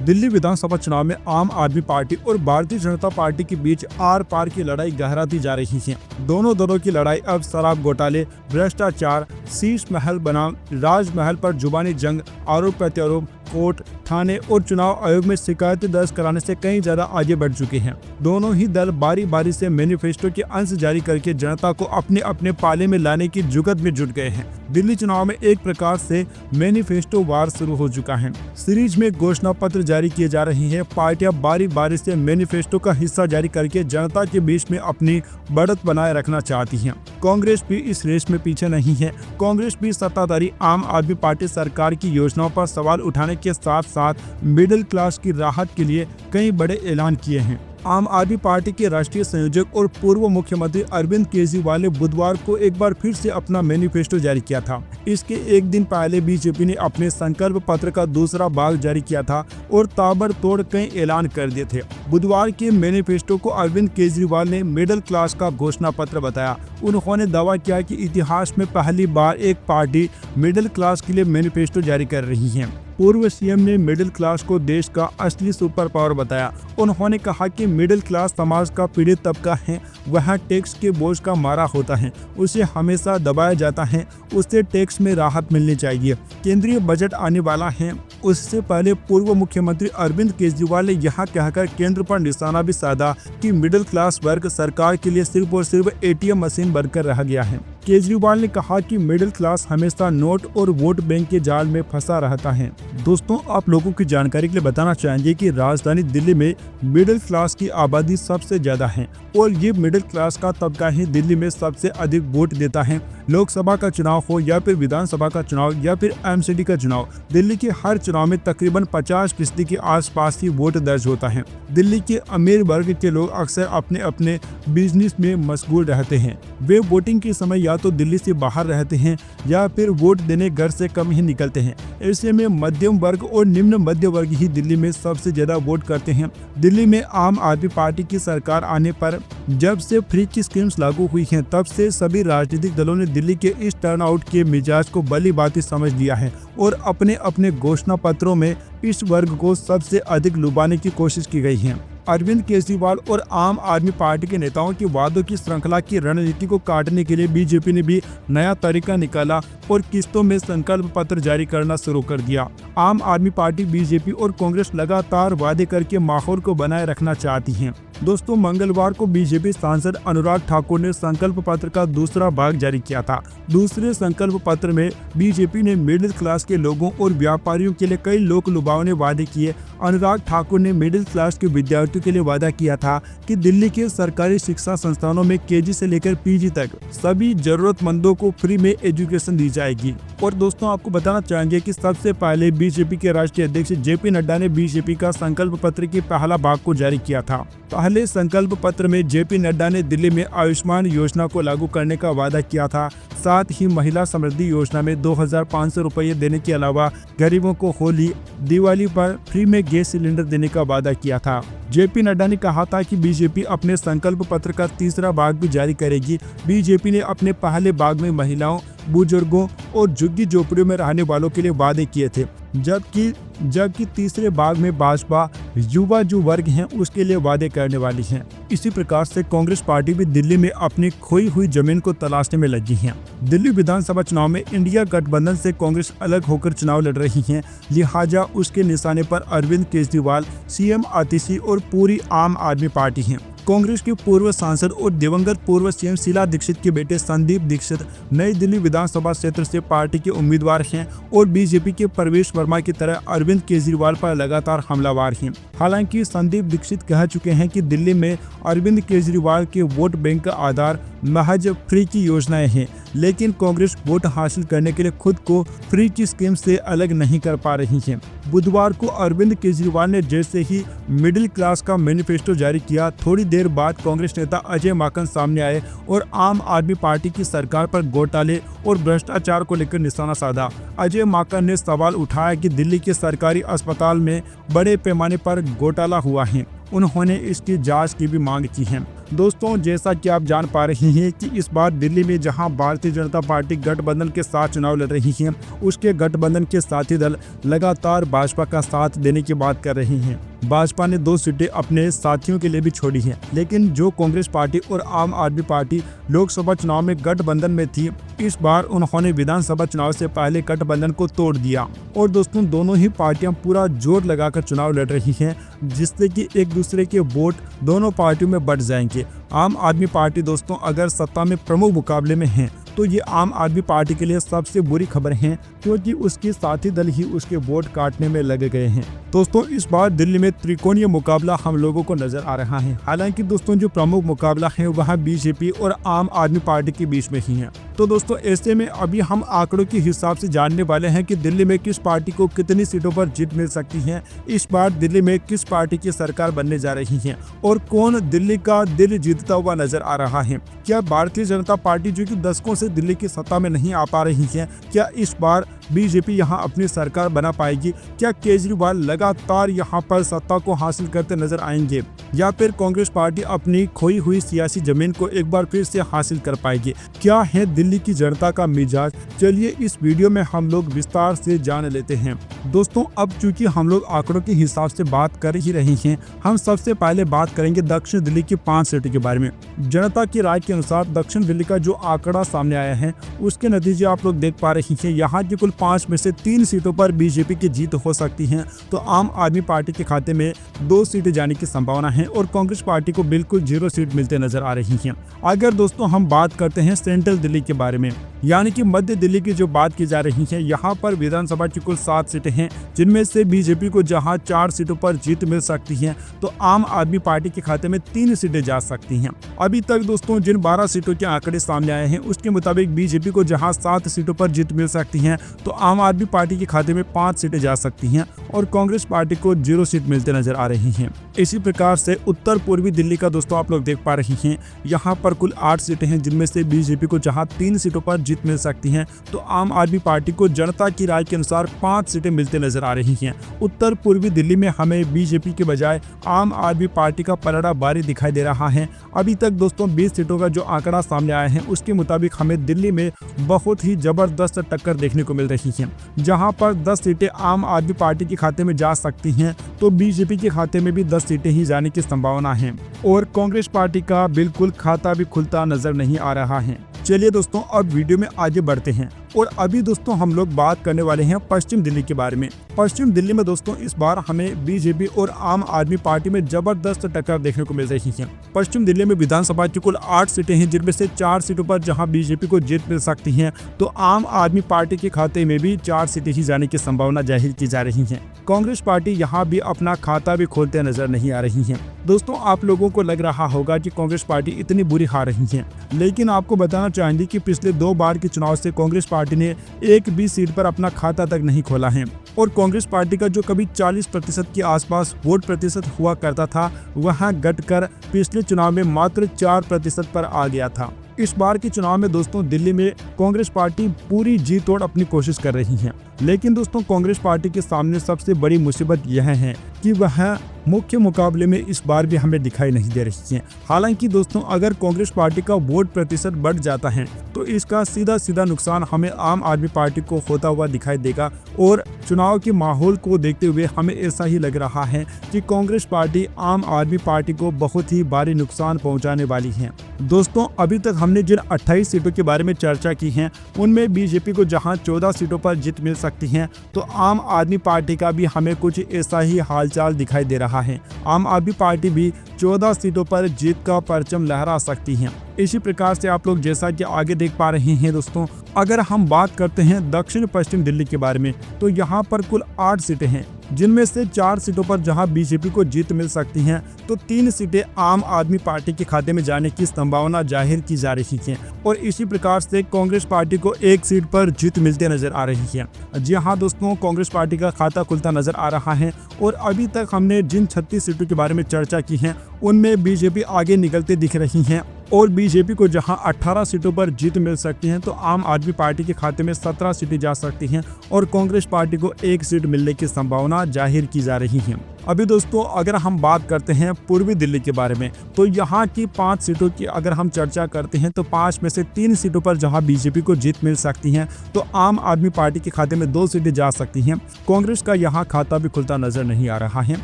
दिल्ली विधानसभा चुनाव में आम आदमी पार्टी और भारतीय जनता पार्टी के बीच आर पार की लड़ाई गहराती जा रही है। दोनों दलों की लड़ाई अब शराब घोटाले, भ्रष्टाचार, शीश महल बनाम राजमहल पर जुबानी जंग, आरोप प्रत्यारोप, कोर्ट, थाने और चुनाव आयोग में शिकायतें दर्ज कराने से कहीं ज्यादा आगे बढ़ चुके हैं। दोनों ही दल बारी बारी से मैनिफेस्टो के अंश जारी करके जनता को अपने अपने पाले में लाने की जुगत में जुट गए हैं। दिल्ली चुनाव में एक प्रकार से मैनिफेस्टो वार शुरू हो चुका है। सीरीज में घोषणा पत्र जारी किए जा रही हैं। पार्टियां बारी बारी से मैनिफेस्टो का हिस्सा जारी करके जनता के बीच में अपनी बढ़त बनाए रखना चाहती है। कांग्रेस भी इस रेस में पीछे नहीं है। कांग्रेस भी सत्ताधारी आम आदमी पार्टी सरकार की योजनाओं पर सवाल उठाने के साथ साथ मिडिल क्लास की राहत के लिए कई बड़े ऐलान किए हैं। आम आदमी पार्टी के राष्ट्रीय संयोजक और पूर्व मुख्यमंत्री अरविंद केजरीवाल ने बुधवार को एक बार फिर से अपना मैनिफेस्टो जारी किया था। इसके एक दिन पहले बीजेपी ने अपने संकल्प पत्र का दूसरा भाग जारी किया था और ताबड़तोड़ कई ऐलान कर दिए थे। बुधवार के मैनिफेस्टो को अरविंद केजरीवाल ने मिडिल क्लास का घोषणा पत्र बताया। उन्होंने दावा किया कि इतिहास में पहली बार एक पार्टी मिडिल क्लास के लिए मैनिफेस्टो जारी कर रही है। पूर्व सीएम ने मिडिल क्लास को देश का असली सुपर पावर बताया। उन्होंने कहा कि मिडिल क्लास समाज का पीड़ित तबका है। वह टैक्स के बोझ का मारा होता है, उसे हमेशा दबाया जाता है। उससे टैक्स में राहत मिलनी चाहिए। केंद्रीय बजट आने वाला है। उससे पहले पूर्व मुख्यमंत्री अरविंद केजरीवाल ने यहां कहकर केंद्र पर निशाना भी साधा कि मिडिल क्लास वर्ग सरकार के लिए सिर्फ और सिर्फ एटीएम मशीन बनकर रह गया है। केजरीवाल ने कहा कि मिडिल क्लास हमेशा नोट और वोट बैंक के जाल में फंसा रहता है। दोस्तों, आप लोगों की जानकारी के लिए बताना चाहेंगे कि राजधानी दिल्ली में मिडिल क्लास की आबादी सबसे ज्यादा है और ये मिडिल क्लास का तबका ही दिल्ली में सबसे अधिक वोट देता है। लोकसभा का चुनाव हो या फिर विधानसभा का चुनाव या फिर एमसीडी का चुनाव, दिल्ली के हर चुनाव में तकरीबन 50% के आसपास ही वोट दर्ज होता है। दिल्ली के अमीर वर्ग के लोग अक्सर अपने अपने बिजनेस में मशगूल रहते हैं। वे वोटिंग के समय या तो दिल्ली से बाहर रहते हैं या फिर वोट देने घर से कम ही निकलते हैं। ऐसे में मध्यम वर्ग और निम्न मध्य वर्ग ही दिल्ली में सबसे ज्यादा वोट करते हैं। दिल्ली में आम आदमी पार्टी की सरकार आने पर जब से फ्री की स्कीम्स लागू हुई हैं, तब से सभी राजनीतिक दलों ने दिल्ली के इस टर्नआउट के मिजाज को भली भांति समझ लिया है और अपने अपने घोषणा पत्रों में इस वर्ग को सबसे अधिक लुभाने की कोशिश की गई है। अरविंद केजरीवाल और आम आदमी पार्टी के नेताओं की वादों की श्रृंखला की रणनीति को काटने के लिए बीजेपी ने भी नया तरीका निकाला और किस्तों में संकल्प पत्र जारी करना शुरू कर दिया। आम आदमी पार्टी, बीजेपी और कांग्रेस लगातार वादे करके माहौल को बनाए रखना चाहती हैं। दोस्तों, मंगलवार को बीजेपी सांसद अनुराग ठाकुर ने संकल्प पत्र का दूसरा भाग जारी किया था। दूसरे संकल्प पत्र में बीजेपी ने मिडिल क्लास के लोगों और व्यापारियों के लिए कई लोक लुभावने वादे किए। अनुराग ठाकुर ने मिडिल क्लास के विद्यार्थियों के लिए वादा किया था कि दिल्ली के सरकारी शिक्षा संस्थानों में केजी से लेकर पीजी तक सभी जरूरतमंदों को फ्री में एजुकेशन दी जाएगी। और दोस्तों, आपको बताना चाहेंगे कि सबसे पहले बीजेपी के राष्ट्रीय अध्यक्ष जेपी नड्डा ने बीजेपी का संकल्प पत्र के पहला भाग को जारी किया था। पहले संकल्प पत्र में जेपी नड्डा ने दिल्ली में आयुष्मान योजना को लागू करने का वादा किया था। साथ ही महिला समृद्धि योजना में 2500 रुपये देने के अलावा गरीबों को होली, दिवाली पर फ्री में गैस सिलेंडर देने का वादा किया था। जेपी नड्डा ने कहा था कि बीजेपी अपने संकल्प पत्र का तीसरा भाग भी जारी करेगी। बीजेपी ने अपने पहले भाग में महिलाओं, बुजुर्गों और झुग्गी झोपड़ियों में रहने वालों के लिए वादे किए थे, जबकि तीसरे भाग में भाजपा युवा जो वर्ग हैं उसके लिए वादे करने वाली है। इसी प्रकार से कांग्रेस पार्टी भी दिल्ली में अपनी खोई हुई जमीन को तलाशने में लगी है। दिल्ली विधानसभा चुनाव में इंडिया गठबंधन से कांग्रेस अलग होकर चुनाव लड़ रही है, लिहाजा उसके निशाने पर अरविंद केजरीवाल, सीएम आतिशी और पूरी आम आदमी पार्टी है। कांग्रेस के पूर्व सांसद और दिवंगत पूर्व सीएम शीला दीक्षित के बेटे संदीप दीक्षित नई दिल्ली विधानसभा क्षेत्र से पार्टी के उम्मीदवार हैं और बीजेपी के प्रवेश वर्मा की तरह अरविंद केजरीवाल पर लगातार हमलावर हैं। हालांकि संदीप दीक्षित कह चुके हैं कि दिल्ली में अरविंद केजरीवाल के वोट बैंक का आधार महज फ्री की योजनाएं हैं, लेकिन कांग्रेस वोट हासिल करने के लिए खुद को फ्री की स्कीम से अलग नहीं कर पा रही है। बुधवार को अरविंद केजरीवाल ने जैसे ही मिडिल क्लास का मैनिफेस्टो जारी किया, थोड़ी देर बाद कांग्रेस नेता अजय माकन सामने आए और आम आदमी पार्टी की सरकार पर घोटाले और भ्रष्टाचार को लेकर निशाना साधा। अजय माकन ने सवाल उठाया कि दिल्ली के सरकारी अस्पताल में बड़े पैमाने पर घोटाला हुआ है। उन्होंने इसकी जांच की भी मांग की है। दोस्तों जैसा कि आप जान पा रहे हैं कि इस बार दिल्ली में जहां भारतीय जनता पार्टी गठबंधन के साथ चुनाव लड़ रही है, उसके गठबंधन के साथी दल लगातार भाजपा का साथ देने की बात कर रहे हैं। भाजपा ने 2 सीटें अपने साथियों के लिए भी छोड़ी हैं, लेकिन जो कांग्रेस पार्टी और आम आदमी पार्टी लोकसभा चुनाव में गठबंधन में थी, इस बार उन्होंने विधानसभा चुनाव से पहले गठबंधन को तोड़ दिया। और दोस्तों दोनों ही पार्टियां पूरा जोर लगाकर चुनाव लड़ रही हैं, जिससे कि एक दूसरे के वोट दोनों पार्टियों में बढ़ जाएंगे। आम आदमी पार्टी दोस्तों अगर सत्ता में प्रमुख मुकाबले में है तो ये आम आदमी पार्टी के लिए सबसे बुरी खबर है, क्योंकि उसके साथी दल ही उसके वोट काटने में लगे गए हैं। दोस्तों इस बार दिल्ली में त्रिकोणीय मुकाबला हम लोगों को नजर आ रहा है। हालांकि दोस्तों जो प्रमुख मुकाबला है वह बीजेपी और आम आदमी पार्टी के बीच में ही है। तो दोस्तों ऐसे में अभी हम आंकड़ों के हिसाब से जानने वाले हैं कि दिल्ली में किस पार्टी को कितनी सीटों पर जीत मिल सकती है, इस बार दिल्ली में किस पार्टी की सरकार बनने जा रही है और कौन दिल्ली का दिल जीतता हुआ नजर आ रहा है। क्या भारतीय जनता पार्टी जो कि दशकों से दिल्ली की सत्ता में नहीं आ पा रही है, क्या इस बार बीजेपी यहां अपनी सरकार बना पाएगी? क्या केजरीवाल लगातार यहां पर सत्ता को हासिल करते नजर आएंगे, या फिर कांग्रेस पार्टी अपनी खोई हुई सियासी जमीन को एक बार फिर से हासिल कर पाएगी? क्या है दिल्ली की जनता का मिजाज? चलिए इस वीडियो में हम लोग विस्तार से जान लेते हैं। दोस्तों अब चूंकि हम लोग आंकड़ों के हिसाब से बात कर ही रहे हैं, हम सबसे पहले बात करेंगे दक्षिण दिल्ली की 5 सीटों के बारे में। जनता की राय के अनुसार दक्षिण दिल्ली का जो आंकड़ा सामने आया है उसके नतीजे आप लोग देख पा रहे हैं। यहाँ की कुल 5 में से 3 सीटों पर बीजेपी की जीत हो सकती है, तो आम आदमी पार्टी के खाते में 2 सीटें जाने की संभावना है और कांग्रेस पार्टी को बिल्कुल 0 सीट मिलते नजर आ रही हैं। अगर दोस्तों हम बात करते हैं सेंट्रल दिल्ली के बारे में, यानी कि मध्य दिल्ली की जो बात की जा रही है, यहाँ पर विधानसभा की कुल 7 सीटें हैं, जिनमें से बीजेपी को जहाँ 4 सीटों पर जीत मिल सकती है, तो आम आदमी पार्टी के खाते में 3 सीटें जा सकती हैं। अभी तक दोस्तों जिन 12 सीटों के आंकड़े सामने आए हैं उसके मुताबिक बीजेपी को जहाँ 7 सीटों पर जीत मिल सकती है, तो आम आदमी पार्टी के खाते में 5 सीटें जा सकती हैं और कांग्रेस पार्टी को 0 सीट मिलते नजर आ रही हैं। इसी प्रकार से उत्तर पूर्वी दिल्ली का दोस्तों आप लोग देख पा रहे हैं, यहाँ पर कुल 8 सीटें हैं, जिनमें से बीजेपी को जहाँ 3 सीटों पर जीत मिल सकती हैं, तो आम आदमी पार्टी को जनता की राय के अनुसार 5 सीटें मिलते नजर आ रही हैं। उत्तर पूर्वी दिल्ली में हमें बीजेपी के बजाय आम आदमी पार्टी का पलड़ा भारी दिखाई दे रहा है। अभी तक दोस्तों 20 सीटों का जो आंकड़ा सामने आया है उसके मुताबिक हमें दिल्ली में बहुत ही जबरदस्त टक्कर देखने को मिल रही है। जहां पर 10 सीटें आम आदमी पार्टी के खाते में जा सकती हैं, तो बीजेपी के खाते में भी 10 सीटें ही जाने की संभावना है और कांग्रेस पार्टी का बिल्कुल खाता भी खुलता नजर नहीं आ रहा है। चलिए दोस्तों अब वीडियो में आगे बढ़ते हैं और अभी दोस्तों हम लोग बात करने वाले हैं पश्चिम दिल्ली के बारे में। पश्चिम दिल्ली में दोस्तों इस बार हमें बीजेपी और आम आदमी पार्टी में जबरदस्त टक्कर देखने को मिल रही है। पश्चिम दिल्ली में विधानसभा की कुल 8 सीटें हैं, जिनमें से 4 सीटों पर जहां बीजेपी को जीत मिल सकती है, तो आम आदमी पार्टी के खाते में भी 4 सीटें ही जाने की संभावना जाहिर की जा रही है। कांग्रेस पार्टी यहाँ भी अपना खाता भी खोलते नजर नहीं आ रही है। दोस्तों आप लोगों को लग रहा होगा कि कांग्रेस पार्टी इतनी बुरी हार रही है, लेकिन आपको बताना चाहेंगे कि पिछले 2 बार के चुनाव से कांग्रेस पार्टी ने एक भी सीट पर अपना खाता तक नहीं खोला है और कांग्रेस पार्टी का जो कभी 40% के आसपास वोट प्रतिशत हुआ करता था, वह घटकर पिछले चुनाव में मात्र 4% पर आ गया था। इस बार के चुनाव में दोस्तों दिल्ली में कांग्रेस पार्टी पूरी जी तोड़ अपनी कोशिश कर रही है, लेकिन दोस्तों कांग्रेस पार्टी के सामने सबसे बड़ी मुसीबत यह है कि वह मुख्य मुकाबले में इस बार भी हमें दिखाई नहीं दे रही है। हालांकि दोस्तों अगर कांग्रेस पार्टी का वोट प्रतिशत बढ़ जाता है तो इसका सीधा सीधा नुकसान हमें आम आदमी पार्टी को होता हुआ दिखाई देगा और चुनाव के माहौल को देखते हुए हमें ऐसा ही लग रहा है कि कांग्रेस पार्टी आम आदमी पार्टी को बहुत ही भारी नुकसान पहुंचाने वाली है। दोस्तों अभी तक हमने जिन 28 सीटों के बारे में चर्चा की है, उनमें बीजेपी को जहां 14 सीटों पर जीत मिल सकती है, तो आम आदमी पार्टी का भी हमें कुछ ऐसा ही हालचाल दिखाई दे रहा है। आम आदमी पार्टी भी 14 सीटों पर जीत का परचम लहरा सकती है। इसी प्रकार से आप लोग जैसा कि आगे देख पा रहे हैं दोस्तों, अगर हम बात करते हैं दक्षिण पश्चिम दिल्ली के बारे में, तो यहाँ पर कुल 8 सीटें हैं, जिनमें से 4 सीटों पर जहां बीजेपी को जीत मिल सकती हैं, तो 3 सीटें आम आदमी पार्टी के खाते में जाने की संभावना जाहिर की जा रही है और इसी प्रकार से कांग्रेस पार्टी को 1 सीट पर जीत मिलते नजर आ रही है। जी हाँ दोस्तों, कांग्रेस पार्टी का खाता खुलता नजर आ रहा है और अभी तक हमने जिन 36 सीटों के बारे में चर्चा की है, उनमें बीजेपी आगे निकलते दिख रही है और बीजेपी को जहां 18 सीटों पर जीत मिल सकती है, तो आम आदमी पार्टी के खाते में 17 सीटें जा सकती हैं और कांग्रेस पार्टी को 1 सीट मिलने की संभावना जाहिर की जा रही है। अभी दोस्तों अगर हम बात करते हैं पूर्वी दिल्ली के बारे में, तो यहाँ की 5 सीटों की अगर हम चर्चा करते हैं तो 5 में से 3 सीटों पर जहाँ बीजेपी को जीत मिल सकती है, तो आम आदमी पार्टी के खाते में 2 सीटें जा सकती हैं। कांग्रेस का यहाँ खाता भी खुलता नजर नहीं आ रहा है।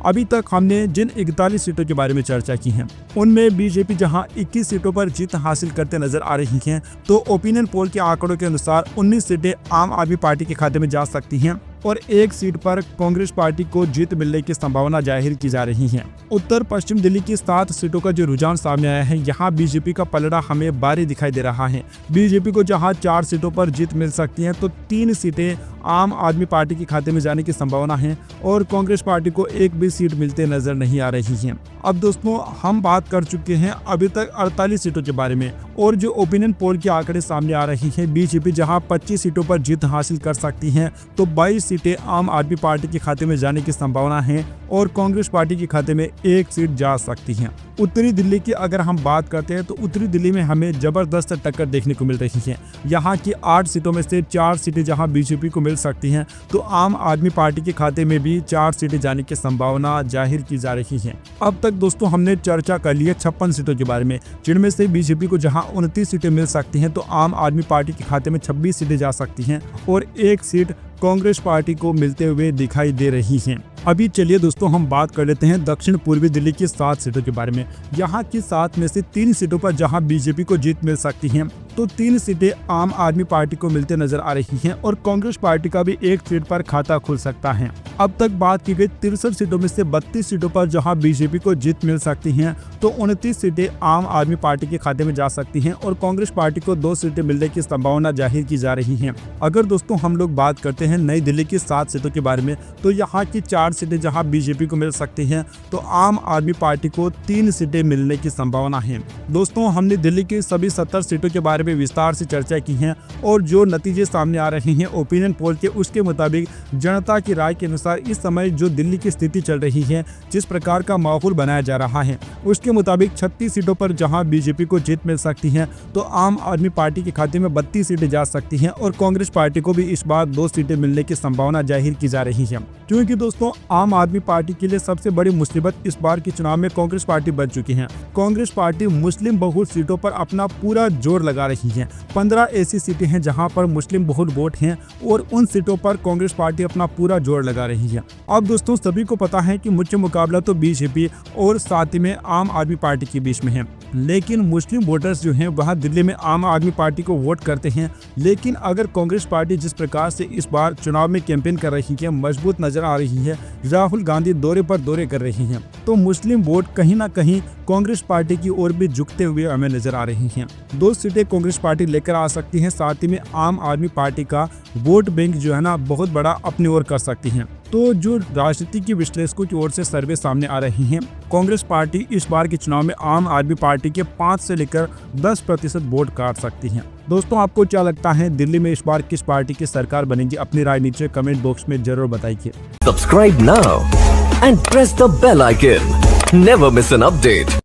अभी तक हमने जिन 41 सीटों के बारे में चर्चा की है, उनमें बीजेपी जहाँ 21 सीटों पर जीत हासिल करते नजर आ रही है, तो ओपिनियन पोल के आंकड़ों के अनुसार 19 सीटें आम आदमी पार्टी के खाते में जा सकती हैं और 1 सीट पर कांग्रेस पार्टी को जीत मिलने की संभावना जाहिर की जा रही है। उत्तर पश्चिम दिल्ली की 7 सीटों का जो रुझान सामने आया है, यहाँ बीजेपी का पलड़ा हमें भारी दिखाई दे रहा है। बीजेपी को जहाँ 4 सीटों पर जीत मिल सकती है, तो 3 सीटें आम आदमी पार्टी के खाते में जाने की संभावना है और कांग्रेस पार्टी को एक भी सीट मिलते नजर नहीं आ रही है। अब दोस्तों हम बात कर चुके हैं अभी तक 48 सीटों के बारे में, और जो ओपिनियन पोल के आंकड़े सामने आ रही है, बीजेपी जहां 25 सीटों पर जीत हासिल कर सकती है, तो 22 सीटें आम आदमी पार्टी के खाते में जाने की संभावना है और कांग्रेस पार्टी के खाते में 1 सीट जा सकती है। उत्तरी दिल्ली की अगर हम बात करते हैं, तो उत्तरी दिल्ली में हमें जबरदस्त टक्कर देखने को मिल रही है। यहाँ की 8 सीटों में से 4 सीटें जहाँ बीजेपी को मिल सकती हैं, तो आम आदमी पार्टी के खाते में भी 4 सीटें जाने की संभावना जाहिर की जा रही है। अब तक दोस्तों हमने चर्चा कर ली है 56 सीटों के बारे में, जिनमें से बीजेपी को जहां 29 सीटें मिल सकती हैं, तो आम आदमी पार्टी के खाते में 26 सीटें जा सकती हैं और 1 सीट कांग्रेस पार्टी को मिलते हुए दिखाई दे रही हैं। अभी चलिए दोस्तों हम बात कर लेते हैं दक्षिण पूर्वी दिल्ली की 7 सीटों के बारे में। यहाँ की 7 में से 3 सीटों पर जहां बीजेपी को जीत मिल सकती है, तो 3 सीटें आम आदमी पार्टी को मिलते नजर आ रही हैं और कांग्रेस पार्टी का भी 1 सीट पर खाता खुल सकता है। अब तक बात की गई 63 सीटों में से 32 सीटों पर जहां बीजेपी को जीत मिल सकती है, तो 29 सीटें आम आदमी पार्टी के खाते में जा सकती हैं और कांग्रेस पार्टी को 2 सीटें मिलने की संभावना जाहिर की जा रही है। अगर दोस्तों हम लोग बात करते हैं नई दिल्ली की 7 सीटों के बारे में, तो यहाँ की 4 सीटें जहां बीजेपी को मिल सकती हैं, तो आम आदमी पार्टी को 3 सीटें मिलने की संभावना है। दोस्तों हमने दिल्ली की सभी 70 सीटों के बारे में विस्तार से चर्चा की है और जो नतीजे सामने आ रहे हैं ओपिनियन पोल के, उसके मुताबिक जनता की राय के अनुसार इस समय जो दिल्ली की स्थिति चल रही है, जिस प्रकार का माहौल बनाया जा रहा है, उसके मुताबिक 36 सीटों पर जहां बीजेपी को जीत मिल सकती है, तो आम आदमी पार्टी के खाते में 32 सीटें जा सकती हैं और कांग्रेस पार्टी को भी इस बार 2 सीटें मिलने की संभावना जाहिर की जा रही है। क्योंकि दोस्तों आम आदमी पार्टी के लिए सबसे बड़ी मुसीबत इस बार के चुनाव में कांग्रेस पार्टी बन चुकी है। कांग्रेस पार्टी मुस्लिम बहुल सीटों पर अपना पूरा जोर लगा रही है। 15 ऐसी सीटें हैं जहां पर मुस्लिम बहुल वोट हैं और उन सीटों पर कांग्रेस पार्टी अपना पूरा जोर लगा रही है। अब दोस्तों सभी को पता है कि मुख्य मुकाबला तो बीजेपी और साथ ही में आम आदमी पार्टी के बीच में है, लेकिन मुस्लिम वोटर्स जो हैं वह दिल्ली में आम आदमी पार्टी को वोट करते हैं। लेकिन अगर कांग्रेस पार्टी जिस प्रकार से इस बार चुनाव में कैंपेन कर रही है, मजबूत नजर आ रही है, राहुल गांधी दौरे पर दौरे कर रही हैं, तो मुस्लिम वोट कहीं ना कहीं कांग्रेस पार्टी की ओर भी झुकते हुए हमें नजर आ रही हैं। 2 सीटें कांग्रेस पार्टी लेकर आ सकती है, साथ ही में आम आदमी पार्टी का वोट बैंक जो है ना बहुत बड़ा अपनी ओर कर सकती है। तो जो राजनीति की विश्लेषकों की ओर से सर्वे सामने आ रही हैं, कांग्रेस पार्टी इस बार के चुनाव में आम आदमी पार्टी के 5 से लेकर 10% वोट काट सकती है। दोस्तों आपको क्या लगता है दिल्ली में इस बार किस पार्टी की सरकार बनेगी? अपनी राय नीचे कमेंट बॉक्स में जरूर बताइए। Subscribe now and press the bell icon. Never miss an update.